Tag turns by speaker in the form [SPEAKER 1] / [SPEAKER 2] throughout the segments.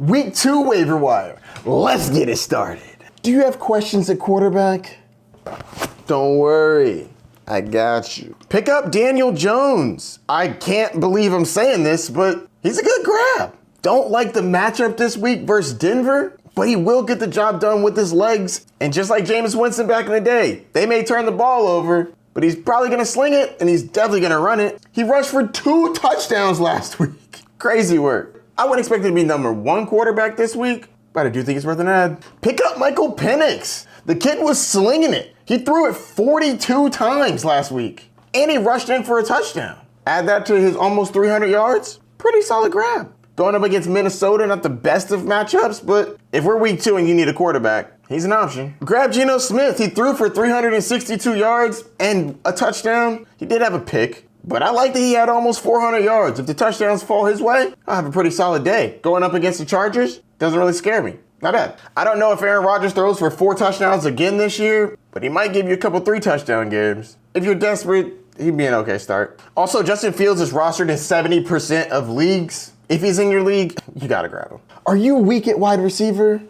[SPEAKER 1] Week 2 waiver wire. Let's get it started. Do you have questions at quarterback? Don't worry, I got you. Pick up Daniel Jones. I can't believe I'm saying this, but he's a good grab. Don't like the matchup this week versus Denver, but he will get the job done with his legs. And just like Jameis Winston back in the day, they may turn the ball over, but he's probably gonna sling it, and he's definitely gonna run it. He rushed for 2 touchdowns last week. Crazy work. I wouldn't expect him to be number 1 quarterback this week, but I do think it's worth an ad. Pick up Michael Penix. The kid was slinging it. He threw it 42 times last week, and he rushed in for a touchdown. Add that to his almost 300 yards, pretty solid grab. Going up against Minnesota, not the best of matchups, but if we're week 2 and you need a quarterback, he's an option. Grab Geno Smith. He threw for 362 yards and a touchdown. He did have a pick, but I like that he had almost 400 yards. If the touchdowns fall his way, I'll have a pretty solid day. Going up against the Chargers doesn't really scare me. Not bad. I don't know if Aaron Rodgers throws for 4 touchdowns again this year, but he might give you a couple 3 touchdown games. If you're desperate, he'd be an okay start. Also, Justin Fields is rostered in 70% of leagues. If he's in your league, you gotta grab him. Are you weak at wide receiver?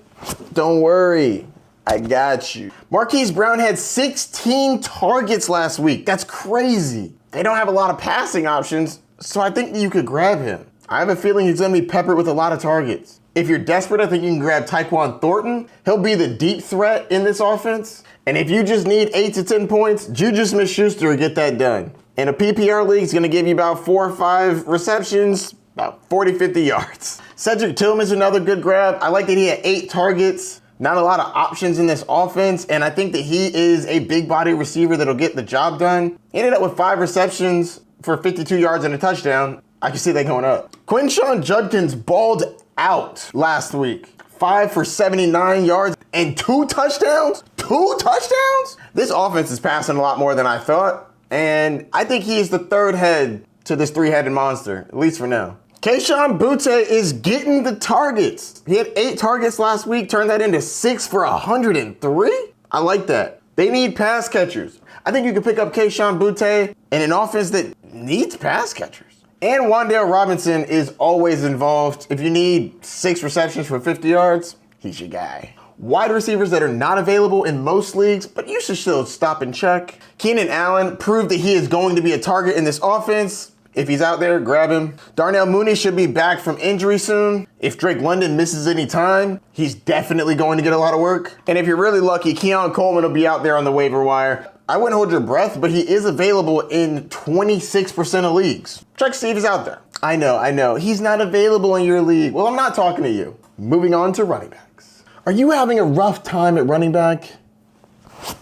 [SPEAKER 1] Don't worry, I got you. Marquise Brown had 16 targets last week. That's crazy. They don't have a lot of passing options, so I think you could grab him. I have a feeling he's gonna be peppered with a lot of targets. If you're desperate, I think you can grab Tyquan Thornton. He'll be the deep threat in this offense. And if you just need 8 to 10 points, Juju Smith-Schuster will get that done. In a PPR league, he's gonna give you about 4 or 5 receptions, about 40, 50 yards. Cedric Tillman's another good grab. I like that he had 8 targets. Not a lot of options in this offense, and I think that he is a big body receiver that'll get the job done. He ended up with 5 receptions for 52 yards and a touchdown. I can see that going up. Quinshon Judkins balled out last week. 5 for 79 yards and 2 touchdowns? 2 touchdowns? This offense is passing a lot more than I thought, and I think he is the 3rd head to this 3-headed monster, at least for now. Kayshon Boutte is getting the targets. He had 8 targets last week, turned that into 6 for 103. I like that. They need pass catchers. I think you can pick up Kayshon Boutte in an offense that needs pass catchers. And Wan'Dale Robinson is always involved. If you need 6 receptions for 50 yards, he's your guy. Wide receivers that are not available in most leagues, but you should still stop and check. Keenan Allen proved that he is going to be a target in this offense. If he's out there, grab him. Darnell Mooney should be back from injury soon. If Drake London misses any time, he's definitely going to get a lot of work. And if you're really lucky, Keon Coleman will be out there on the waiver wire. I wouldn't hold your breath, but he is available in 26% of leagues. Check to see if he's out there. I know. He's not available in your league. Well, I'm not talking to you. Moving on to running backs. Are you having a rough time at running back?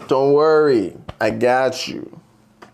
[SPEAKER 1] Don't worry, I got you.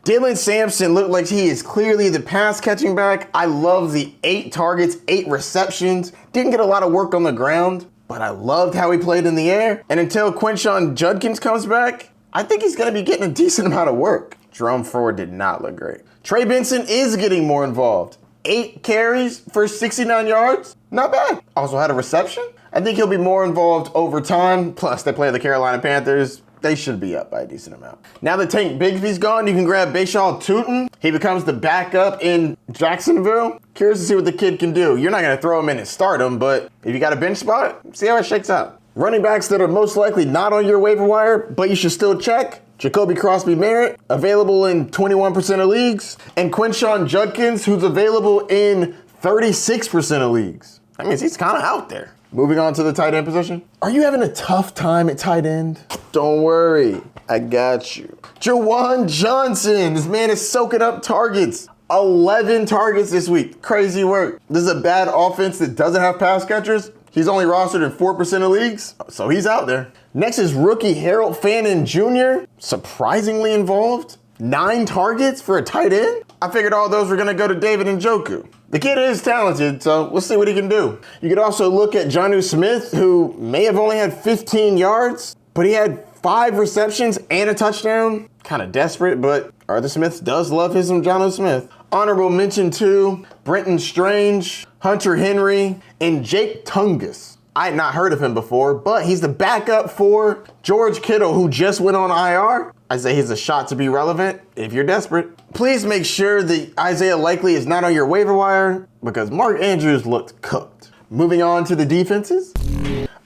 [SPEAKER 1] Dylan Sampson looked like he is clearly the pass catching back. I love the 8 targets, 8 receptions. Didn't get a lot of work on the ground, but I loved how he played in the air. And until Quinshon Judkins comes back, I think he's going to be getting a decent amount of work. Jerome Ford did not look great. Trey Benson is getting more involved. 8 carries for 69 yards. Not bad. Also had a reception. I think he'll be more involved over time. Plus, they play the Carolina Panthers. They should be up by a decent amount. Now that Tank Bigsby's gone, you can grab Bashaw Tutin. He becomes the backup in Jacksonville. Curious to see what the kid can do. You're not going to throw him in and start him, but if you got a bench spot, see how it shakes out. Running backs that are most likely not on your waiver wire, but you should still check. Jacoby Crosby-Merritt, available in 21% of leagues. And Quinshon Judkins, who's available in 36% of leagues. That means he's kind of out there. Moving on to the tight end position. Are you having a tough time at tight end? Don't worry, I got you. Jawan Johnson, this man is soaking up targets. 11 targets this week, crazy work. This is a bad offense that doesn't have pass catchers. He's only rostered in 4% of leagues, so he's out there. Next is rookie Harold Fannin Jr., surprisingly involved. 9 targets for a tight end? I figured all those were gonna go to David Njoku. The kid is talented, so we'll see what he can do. You could also look at Jonnu Smith, who may have only had 15 yards, but he had 5 receptions and a touchdown. Kind of desperate, but Arthur Smith does love his Jonnu Smith. Honorable mention to Brenton Strange, Hunter Henry, and Jake Tungus. I had not heard of him before, but he's the backup for George Kittle, who just went on IR. I say he's a shot to be relevant if you're desperate. Please make sure that Isaiah Likely is not on your waiver wire because Mark Andrews looked cooked. Moving on to the defenses.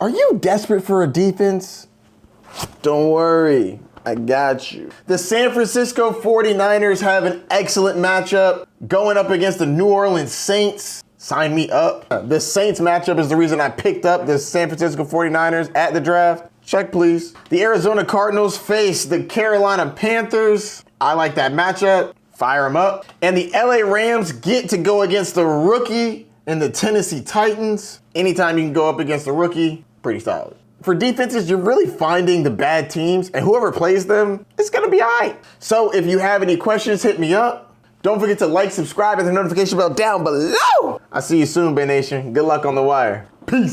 [SPEAKER 1] Are you desperate for a defense? Don't worry, I got you. The San Francisco 49ers have an excellent matchup going up against the New Orleans Saints. Sign me up. The Saints matchup is the reason I picked up the San Francisco 49ers at the draft. Check, please. The Arizona Cardinals face the Carolina Panthers. I like that matchup. Fire them up. And the LA Rams get to go against the rookie and the Tennessee Titans. Anytime you can go up against the rookie, pretty solid. For defenses, you're really finding the bad teams, and whoever plays them, it's gonna be all right. So if you have any questions, hit me up. Don't forget to like, subscribe, and the notification bell down below. I'll see you soon, Bay Nation. Good luck on the wire. Peace.